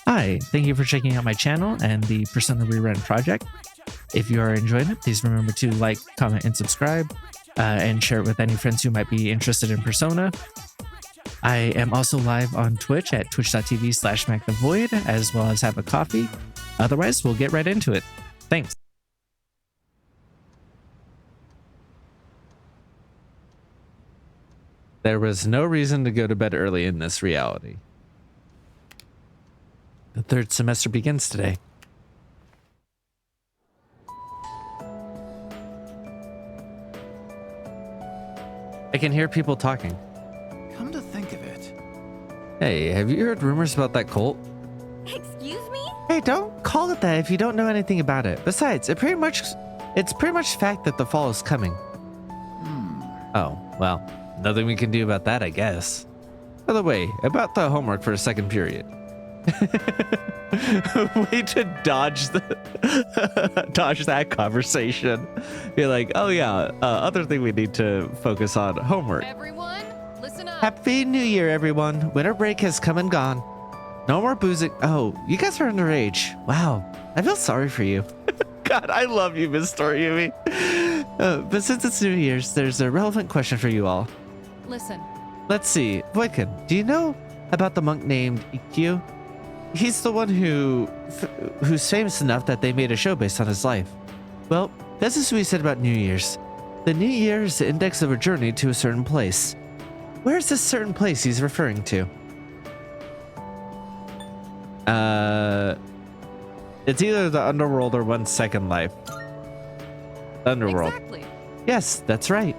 Hi, thank you for checking out my channel and the Persona Rerun project. If you are enjoying it, please remember to like, comment, and subscribe, and share it with any friends who might be interested in Persona. I am also live on Twitch at twitch.tv/MacTheVoid, as well as have a coffee. Otherwise, we'll get right into it. Thanks. There was no reason to go to bed early in this reality. The third semester begins today. I can hear people talking. Come to think of it. Hey, have you heard rumors about that cult? Excuse me? Hey, don't call it that if you don't know anything about it. Besides, it's pretty much fact that the fall is coming. Oh, well, nothing we can do about that, I guess. By the way, about the homework for a second period. Way to dodge that conversation. Be like, oh yeah, other thing we need to focus on, homework. Everyone, listen up. Happy New Year, everyone. Winter break has come and gone. No more boozing. Oh, you guys are underage. Wow, I feel sorry for you. God, I love you, Miss Toriumi. But since it's New Year's, there's a relevant question for you all. Listen. Let's see, Voidkin, do you know about the monk named Ikkyu? He's the one who's famous enough that they made a show based on his life. Well, this is what he said about New Year's. The New Year is the index of a journey to a certain place. Where is this certain place he's referring to? It's either the underworld or one's second life. The underworld. Exactly. Yes, that's right.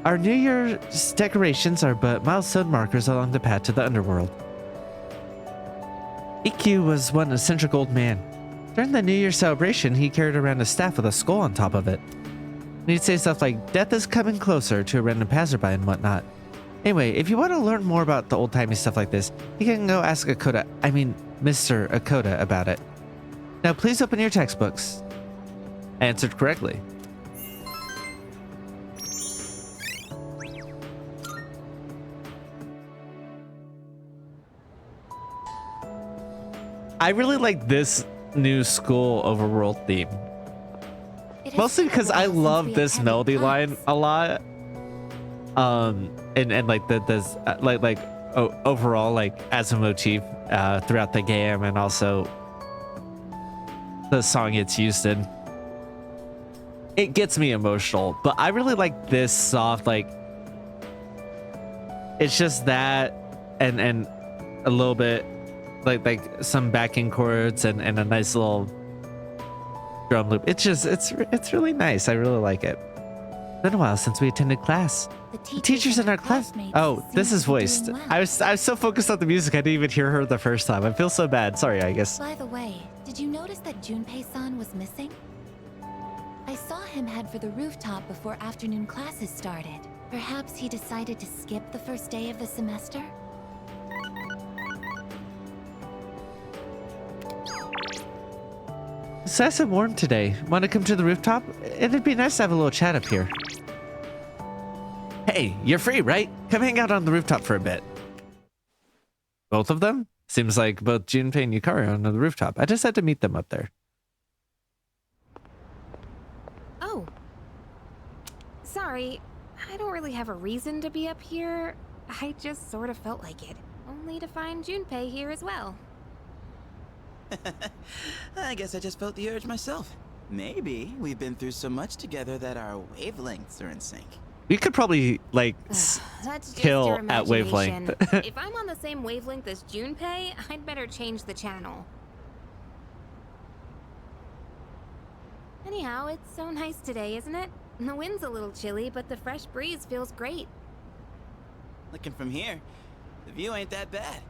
Our New Year's decorations are but milestone markers along the path to the underworld. Ikkyu was one eccentric old man. During the New Year celebration, he carried around a staff with a skull on top of it. And he'd say stuff like, "Death is coming closer," to a random passerby and whatnot. Anyway, if you want to learn more about the old-timey stuff like this, you can go ask Mr. Akoda about it. Now please open your textbooks. Answered correctly. I really like this new school overworld theme. Mostly because I love this melody line a lot. And like overall, like as a motif throughout the game, and also the song it's used in. It gets me emotional, but I really like this soft, like it's just that and a little bit like some backing chords and a nice little drum loop. It's really nice. I really like it. It's been a while since we attended class. The teachers in our class. Oh, this is voiced. I was so focused on the music I didn't even hear her the first time. I feel so bad. Sorry, I guess. By the way, did you notice that Junpei-san was missing? I saw him head for the rooftop before afternoon classes started. Perhaps he decided to skip the first day of the semester? It's nice and warm today. Want to come to the rooftop? It'd be nice to have a little chat up here. Hey, you're free, right? Come hang out on the rooftop for a bit. Both of them? Seems like both Junpei and Yukari are on the rooftop. I just had to meet them up there. Oh. Sorry, I don't really have a reason to be up here. I just sort of felt like it. Only to find Junpei here as well. I guess I just felt the urge myself. Maybe we've been through so much together that our wavelengths are in sync. We could probably, like, That's just kill your at wavelength. imagination. If I'm on the same wavelength as Junpei, I'd better change the channel. Anyhow, it's so nice today, isn't it? The wind's a little chilly, but the fresh breeze feels great. Looking from here, the view ain't that bad.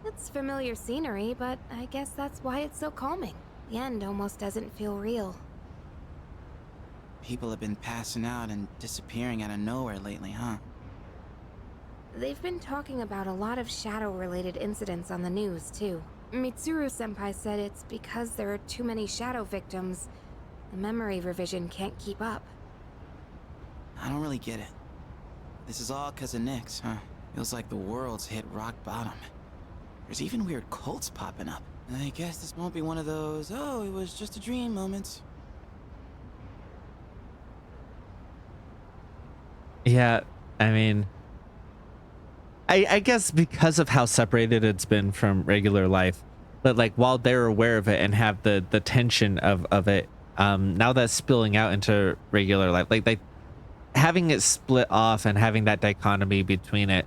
It's familiar scenery, but I guess that's why it's so calming. The end almost doesn't feel real. People have been passing out and disappearing out of nowhere lately, huh? They've been talking about a lot of shadow-related incidents on the news, too. Mitsuru-senpai said it's because there are too many shadow victims. The memory revision can't keep up. I don't really get it. This is all 'cause of Nyx, huh? Feels like the world's hit rock bottom. There's even weird cults popping up. I guess this won't be one of those, oh, it was just a dream moments. Yeah, I mean, I guess because of how separated it's been from regular life, but like while they're aware of it and have the tension of it, now that's spilling out into regular life, like they having it split off and having that dichotomy between it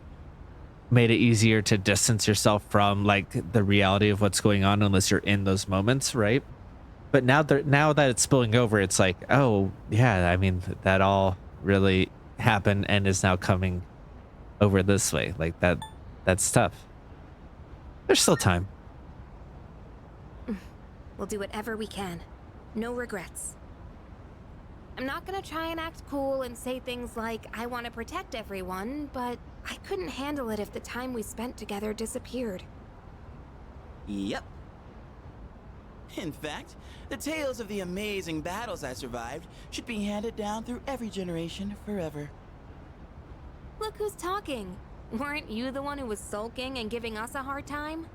made it easier to distance yourself from like the reality of what's going on unless you're in those moments, right? But now that it's spilling over, it's like, oh yeah, I mean that all really happened and is now coming over this way. Like that's tough. There's still time. We'll do whatever we can. No regrets. I'm not gonna try and act cool and say things like, I want to protect everyone, but I couldn't handle it if the time we spent together disappeared. Yep. In fact, the tales of the amazing battles I survived should be handed down through every generation forever. Look who's talking. Weren't you the one who was sulking and giving us a hard time?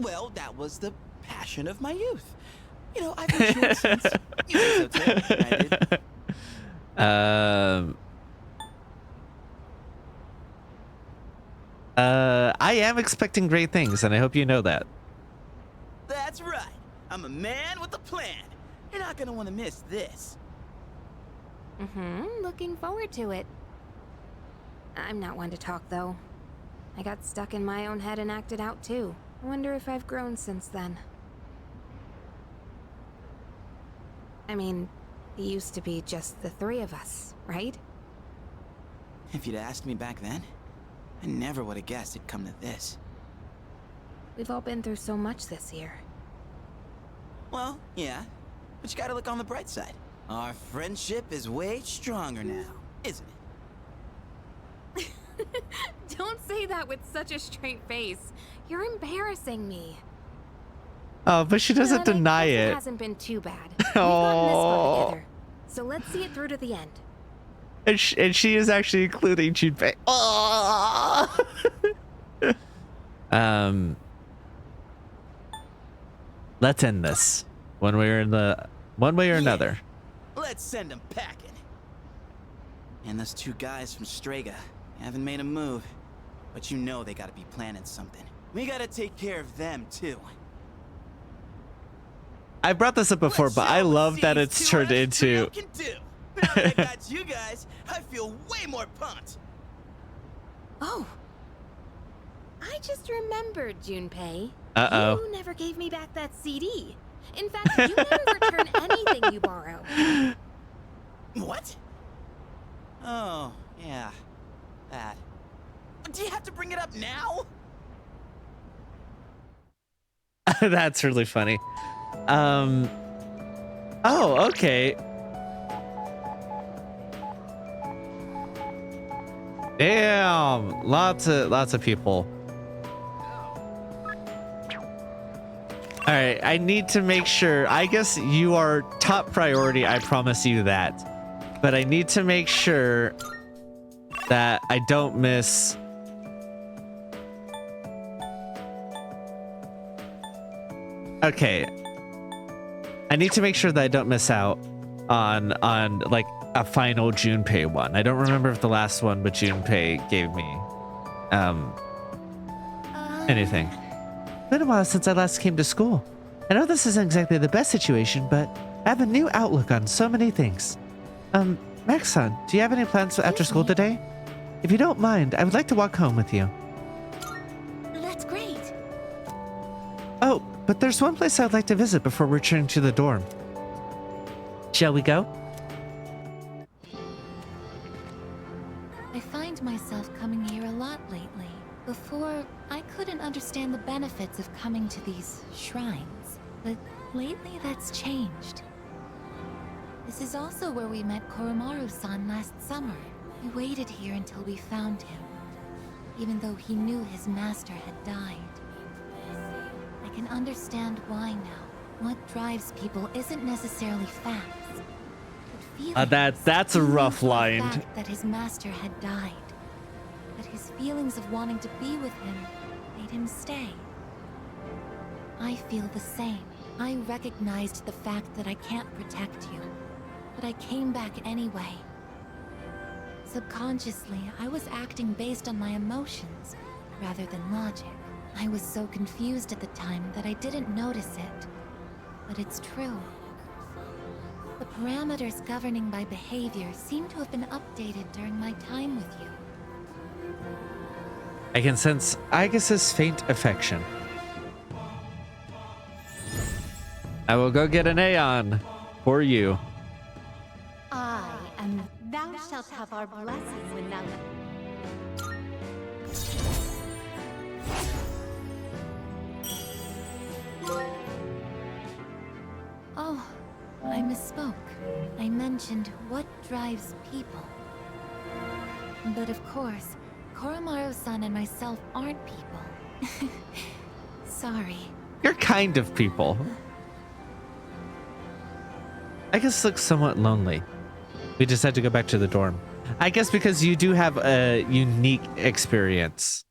Well, that was the passion of my youth. You know, I've been short since. You think so too? I did. I am expecting great things, and I hope you know that. That's right. I'm a man with a plan. You're not gonna want to miss this. Looking forward to it. I'm not one to talk, though. I got stuck in my own head and acted out, too. I wonder if I've grown since then. I mean, it used to be just the three of us, right? If you'd asked me back then, I never would have guessed it'd come to this. We've all been through so much this year. Well, yeah, but you gotta look on the bright side. Our friendship is way stronger now, isn't it? Don't say that with such a straight face. You're embarrassing me. Oh, but she doesn't But I deny guess it. hasn't been too bad. We've gotten this far together. So let's see it through to the end. And she is actually including Junpei. Oh! Let's end this one way or another. Let's send them packing. And those two guys from Strega haven't made a move, but you know they gotta be planning something. We gotta take care of them too. I brought this up before, but I love that it's turned into. Now that I got you guys, I feel way more pumped. Oh. I just remembered, Junpei. Uh-oh. You never gave me back that CD. In fact, you never return anything you borrow. What? Oh, yeah. That. Do you have to bring it up now? That's really funny. Oh, okay. Damn, lots of people. All right, I need to make sure. I guess you are top priority. I promise you that. But I need to make sure that I don't miss. Okay. I need to make sure that I don't miss out on like a final Junpei one. I don't remember if the last one but Junpei gave me anything. Been a while since I last came to school. I know this isn't exactly the best situation, but I have a new outlook on so many things. Max-san, do you have any plans after school today? If you don't mind, I would like to walk home with you. That's great. Oh, but there's one place I'd like to visit before returning to the dorm. Shall we go? I find myself coming here a lot lately. Before, I couldn't understand the benefits of coming to these shrines, but lately that's changed. This is also where we met Koromaru-san last summer. We waited here until we found him, even though he knew his master had died. I can understand why now. What drives people isn't necessarily facts, but feelings. That's a rough The line. fact that his master had died. But his feelings of wanting to be with him, they made him stay. I feel the same. I recognized the fact that I can't protect you, but I came back anyway. Subconsciously, I was acting based on my emotions rather than logic. I was so confused at the time that I didn't notice it, but it's true. The parameters governing my behavior seem to have been updated during my time with you. I can sense Aegis's faint affection. I will go get an Aeon for you. I and thou shalt have our blessing when thou. Oh, I misspoke. I mentioned what drives people. But of course, Koromaru-san and myself aren't people. Sorry. You're kind of people. I guess looks somewhat lonely. We just had to go back to the dorm. I guess because you do have a unique experience.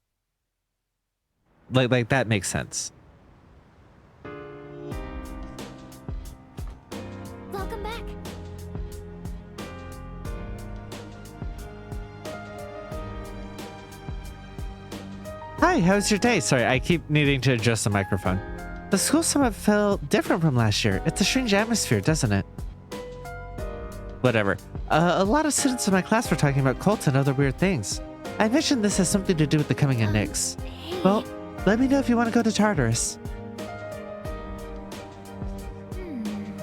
Like that makes sense. Welcome back. Hi, how's your day? Sorry, I keep needing to adjust the microphone. The school somewhat felt different from last year. It's a strange atmosphere, doesn't it? Whatever. A lot of students in my class were talking about cults and other weird things. I imagine this has something to do with the coming of Nyx. Hey. Well, let me know if you want to go to Tartarus.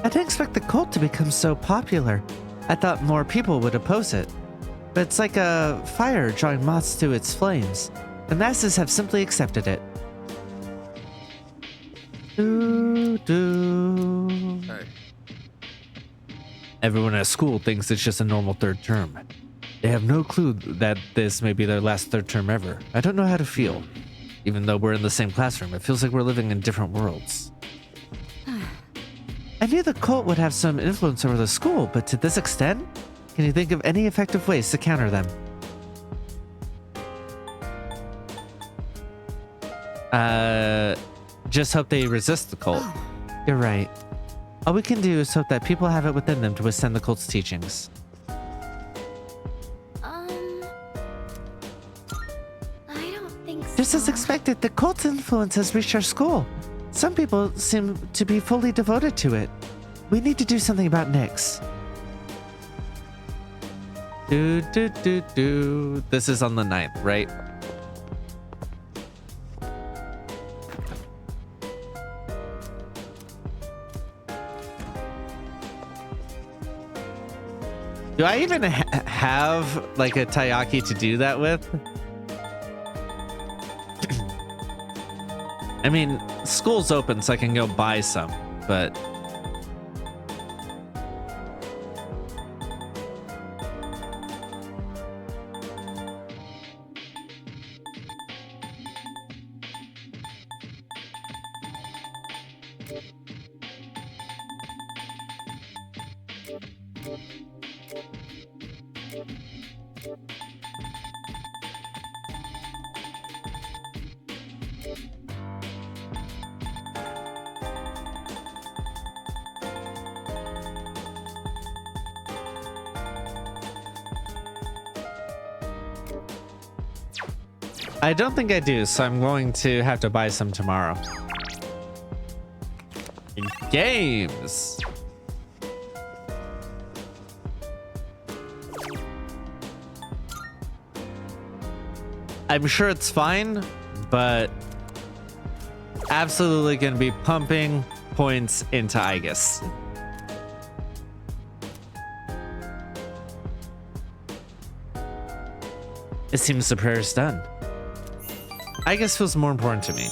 I didn't expect the cult to become so popular. I thought more people would oppose it. But it's like a fire drawing moths to its flames. The masses have simply accepted it. Hey. Everyone at school thinks it's just a normal third term. They have no clue that this may be their last third term ever. I don't know how to feel. Even though we're in the same classroom, it feels like we're living in different worlds. I knew the cult would have some influence over the school, but to this extent? Can you think of any effective ways to counter them? Just hope they resist the cult. You're right. All we can do is hope that people have it within them to withstand the cult's teachings. I don't think so. Just as expected, the cult's influence has reached our school. Some people seem to be fully devoted to it. We need to do something about Nyx. This is on the 9th, right? Do I even have like a Taiyaki to do that with? I mean, school's open, so I can go buy some, but... I don't think I do, so I'm going to have to buy some tomorrow. Games! I'm sure it's fine, but absolutely going to be pumping points into Aegis. It seems the prayer's done. Aegis feels more important to me.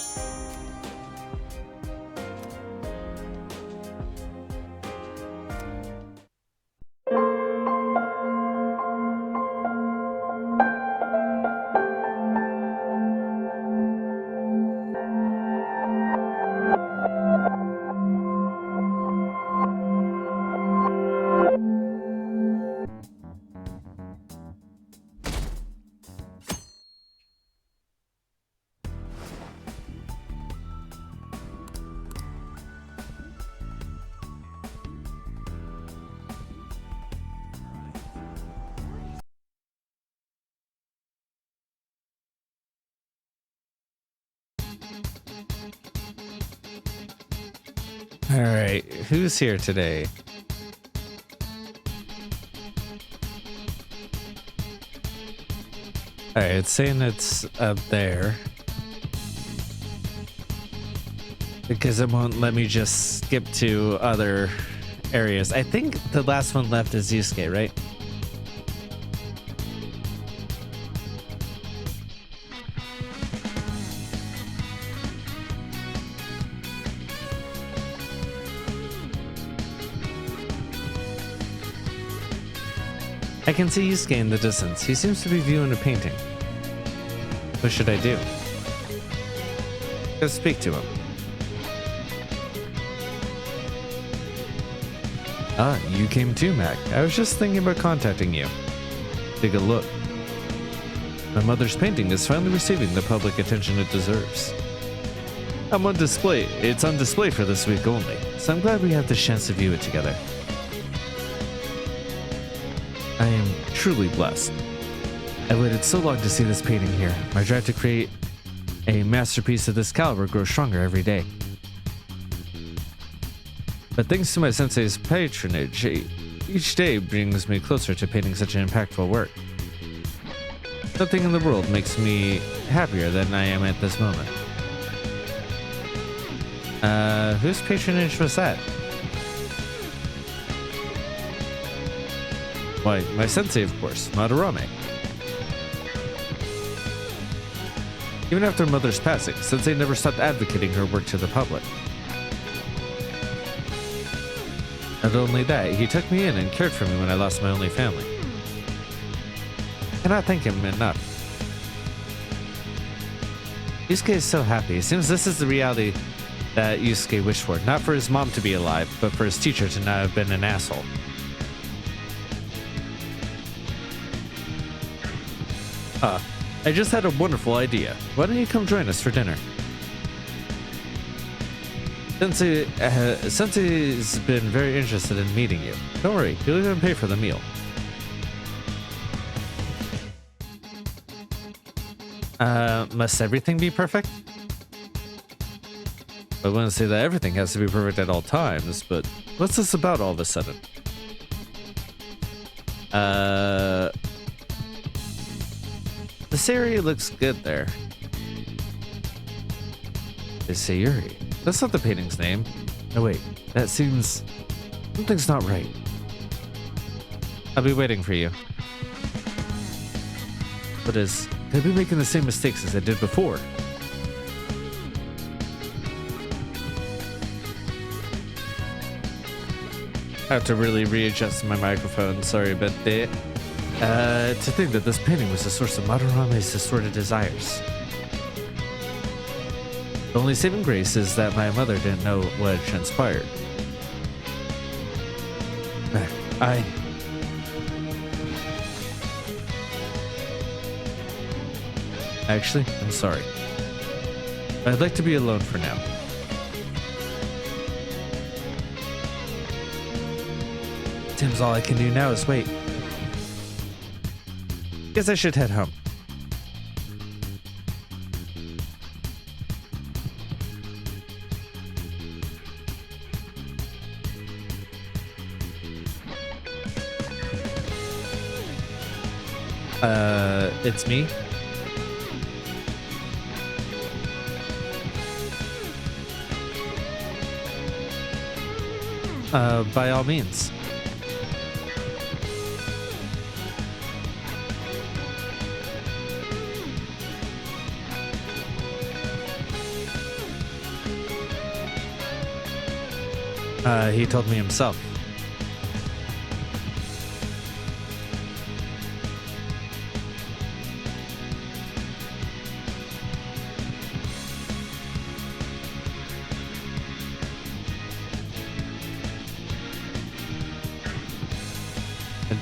All right, who's here today? All right, it's saying it's up there. Because it won't let me just skip to other areas. I think the last one left is Yusuke, right? I can see Yusuke in the distance. He seems to be viewing a painting. What should I do? Go speak to him. Ah, you came too, Mac. I was just thinking about contacting you. Take a look. My mother's painting is finally receiving the public attention it deserves. I'm on display. It's on display for this week only, so I'm glad we have the chance to view it together. I am truly blessed. I waited so long to see this painting here. My drive to create a masterpiece of this caliber grows stronger every day. But thanks to my sensei's patronage, each day brings me closer to painting such an impactful work. Nothing in the world makes me happier than I am at this moment. Whose patronage was that? Why, my sensei, of course, Madarame. Even after Mother's passing, Sensei never stopped advocating her work to the public. Not only that, he took me in and cared for me when I lost my only family. I cannot thank him enough. Yusuke is so happy. It seems this is the reality that Yusuke wished for. Not for his mom to be alive, but for his teacher to not have been an asshole. I just had a wonderful idea. Why don't you come join us for dinner? Sensei's been very interested in meeting you. Don't worry, he'll even pay for the meal. Must everything be perfect? I wouldn't say that everything has to be perfect at all times, but what's this about all of a sudden? This area looks good there. Is Sayuri? That's not the painting's name. No, wait. That seems... something's not right. I'll be waiting for you. But I've been making the same mistakes as I did before. I have to really readjust my microphone. Sorry about that. To think that this painting was the source of Madarame's distorted desires. The only saving grace is that my mother didn't know what had transpired. Actually, I'm sorry. I'd like to be alone for now. Seems all I can do now is wait. Guess I should head home. It's me. By all means. He told me himself.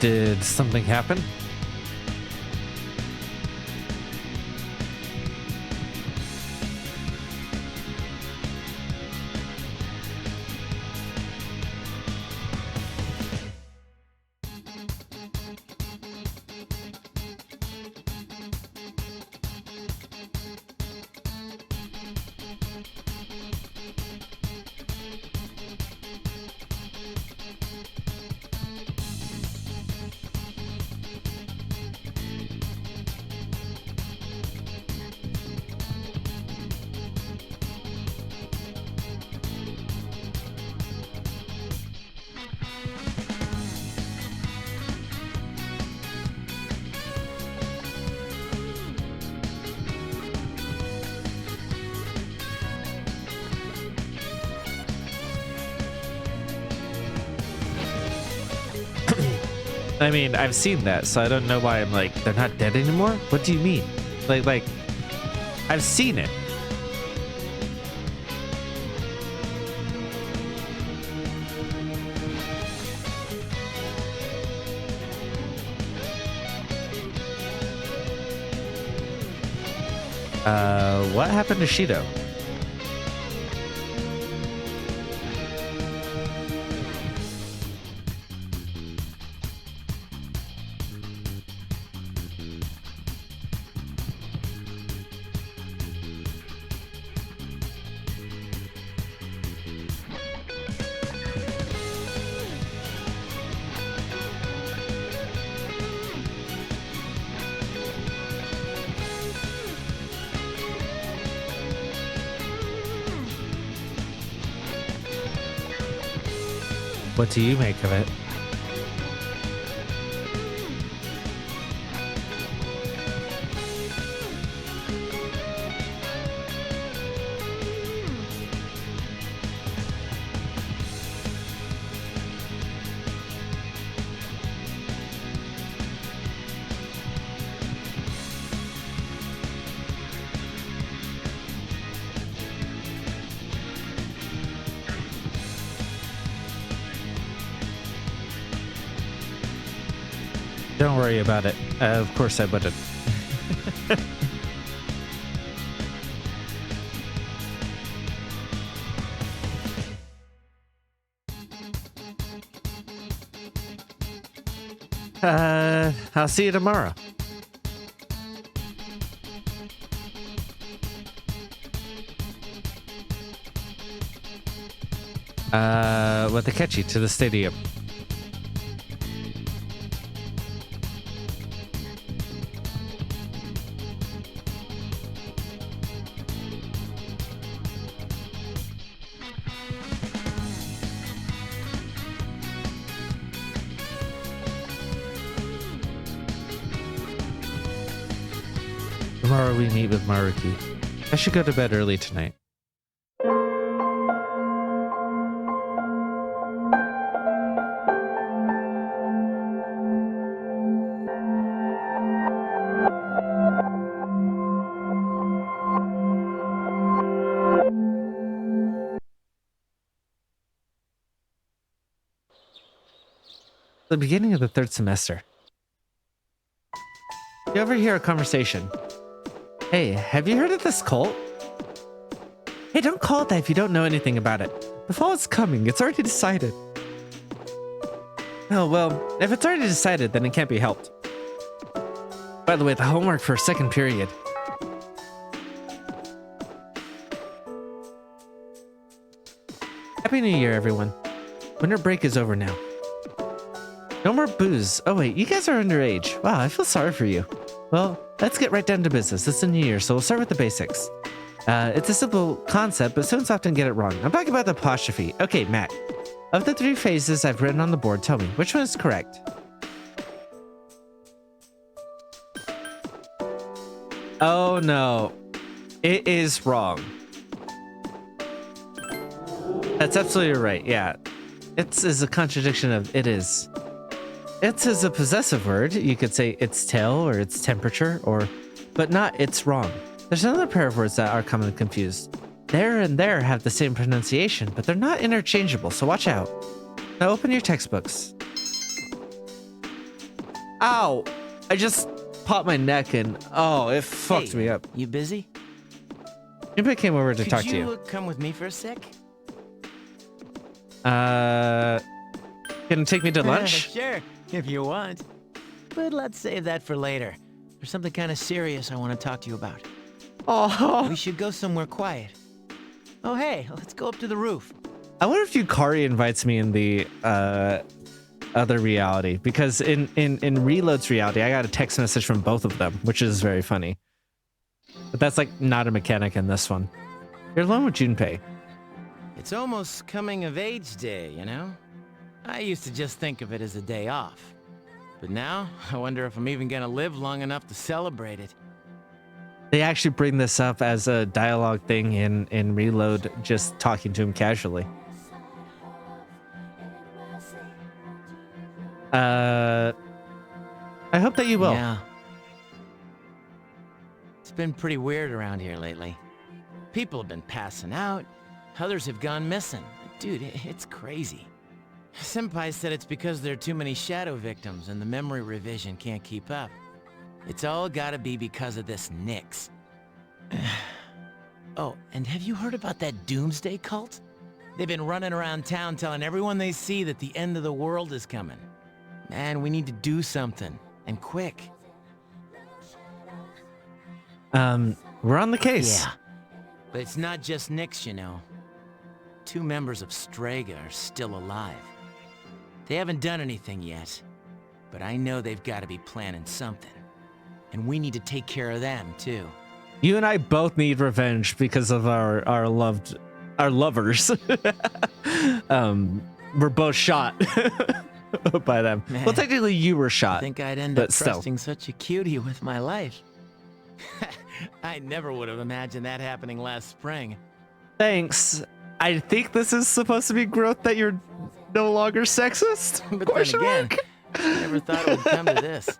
Did something happen? I mean, I've seen that, so I don't know why I'm like, they're not dead anymore? What do you mean? Like, I've seen it. What happened to Shido? What do you make of it? Don't worry about it. Of course I wouldn't. I'll see you tomorrow. With the Ketchy to the stadium. Tomorrow we meet with Maruki. I should go to bed early tonight. The beginning of the third semester. You overhear a conversation. Hey, have you heard of this cult? Hey, don't call it that if you don't know anything about it. The fall is coming. It's already decided. Oh, well, if it's already decided, then it can't be helped. By the way, the homework for second period. Happy New Year, everyone. Winter break is over now. No more booze. Oh wait, you guys are underage. Wow, I feel sorry for you. Well, let's get right down to business. It's a new year, so we'll start with the basics. It's a simple concept, but students often get it wrong. I'm talking about the apostrophe. Okay, Matt. Of the three phases I've written on the board, tell me, which one is correct? Oh no. It is wrong. That's absolutely right, yeah. It's is a contradiction of it is. It's is a possessive word. You could say its tail or its temperature, but not it's wrong. There's another pair of words that are commonly confused. There and there have the same pronunciation, but they're not interchangeable, so watch out. Now open your textbooks. Ow! I just popped my neck and it fucked me up. You busy? Junpei came over to talk to you. Could you come with me for a sec? Gonna take me to lunch? Sure, if you want. But let's save that for later. There's something kind of serious I want to talk to you about. Oh, We should go somewhere quiet. Oh, hey, let's go up to the roof. I wonder if Yukari invites me in the other reality, because in Reload's reality, I got a text message from both of them, which is very funny. But that's like not a mechanic in this one. You're alone with Junpei. It's almost coming of age day, you know? I used to just think of it as a day off. But now, I wonder if I'm even gonna live long enough to celebrate it. They actually bring this up as a dialogue thing in Reload, just talking to him casually. I hope that you will. Yeah. It's been pretty weird around here lately. People have been passing out. Others have gone missing. Dude, it's crazy. Senpai said it's because there are too many shadow victims and the memory revision can't keep up. It's all gotta be because of this Nyx. Oh, and have you heard about that Doomsday cult? They've been running around town telling everyone they see that the end of the world is coming. Man, we need to do something, and quick. We're on the case. Yeah, but it's not just Nyx, you know. 2 members of Strega are still alive. They haven't done anything yet, but I know they've got to be planning something. And we need to take care of them, too. You and I both need revenge because of our lovers. We're both shot by them. Man, well, technically you were I shot. think I'd end but up still. trusting such a cutie with my life. I never would have imagined that happening last spring. Thanks. I think this is supposed to be growth that you're no longer sexist. But Question then again, mark? I never thought it would come to this.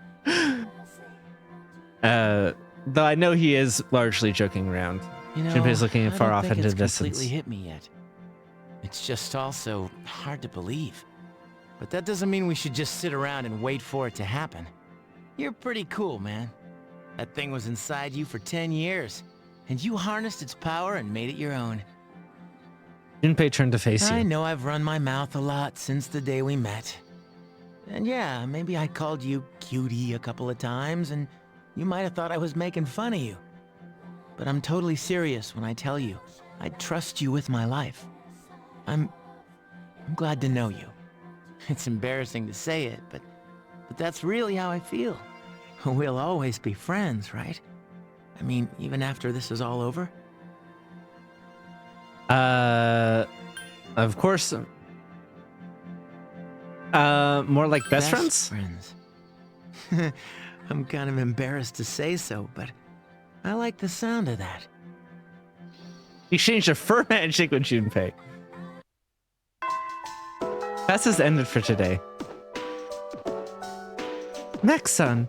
Though I know he is largely joking around. You know, Junpei's looking I far don't off think into it's the distance. completely hit me yet. It's just also hard to believe. But that doesn't mean we should just sit around and wait for it to happen. You're pretty cool, man. That thing was inside you for 10 years, and you harnessed its power and made it your own. Junpei turned to face I you. know I've run my mouth a lot since the day we met. And yeah, maybe I called you cutie a couple of times, and you might have thought I was making fun of you. But I'm totally serious when I tell you, I trust you with my life. I'm glad to know you. It's embarrassing to say it, but that's really how I feel. We'll always be friends, right? I mean, even after this is all over? Of course. More like best friends? Friends. I'm kind of embarrassed to say so, but I like the sound of that. He exchanged a firm handshake with Junpei. Class has ended for today. Max-san,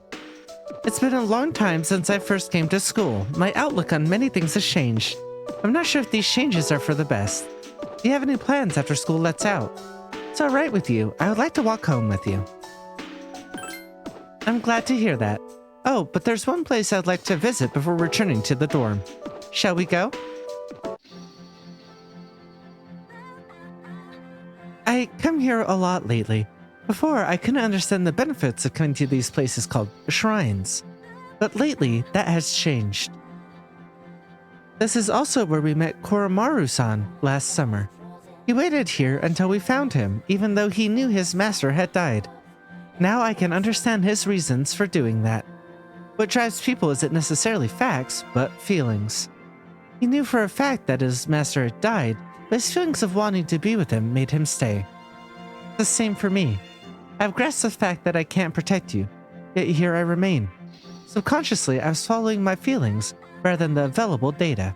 it's been a long time since I first came to school. My outlook on many things has changed. I'm not sure if these changes are for the best. Do you have any plans after school lets out? It's alright with you. I would like to walk home with you. I'm glad to hear that. Oh, but there's one place I'd like to visit before returning to the dorm. Shall we go? I come here a lot lately. Before, I couldn't understand the benefits of coming to these places called shrines. But lately, that has changed. This is also where we met Koromaru-san last summer. He waited here until we found him, even though he knew his master had died. Now I can understand his reasons for doing that. What drives people isn't necessarily facts, but feelings. He knew for a fact that his master had died, but his feelings of wanting to be with him made him stay. The same for me. I've grasped the fact that I can't protect you, yet here I remain. Subconsciously, I was following my feelings rather than the available data.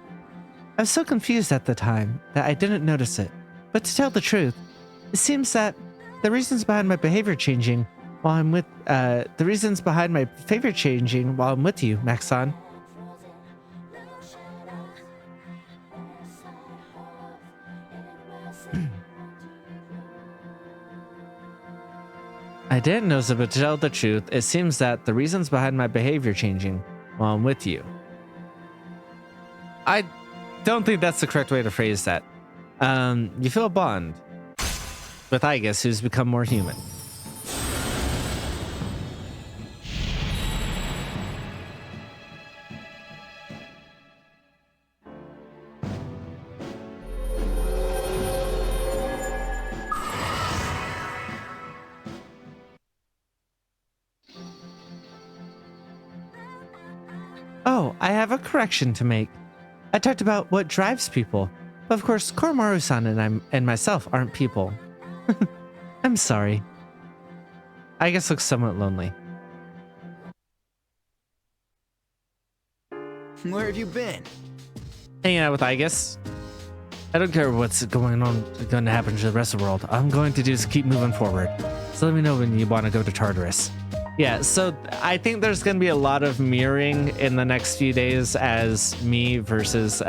I was so confused at the time that I didn't notice it. But to tell the truth, it seems that the reasons behind my behavior changing while I'm with you, Max-san. I didn't know so, but to tell the truth, it seems that the reasons behind my behavior changing while I'm with you. I don't think that's the correct way to phrase that. You feel a bond with Aigis, who's become more human. Oh, I have a correction to make. I talked about what drives people, but of course Koromaru-san and myself aren't people. I'm sorry. Aigis looks somewhat lonely. Where have you been? Hanging out with Aigis. I don't care what's going to happen to the rest of the world. All I'm going to do is keep moving forward. So let me know when you want to go to Tartarus. Yeah, so I think there's going to be a lot of mirroring in the next few days as me versus we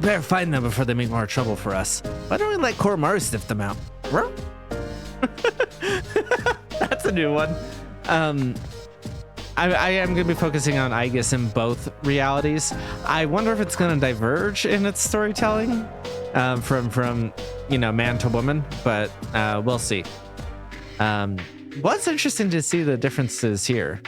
better find them before they make more trouble for us. Why don't we let Koromaru sniff them out? That's a new one. I am going to be focusing on Aigis in both realities. I wonder if it's going to diverge in its storytelling from you know, man to woman, but we'll see. What's interesting to see the differences here.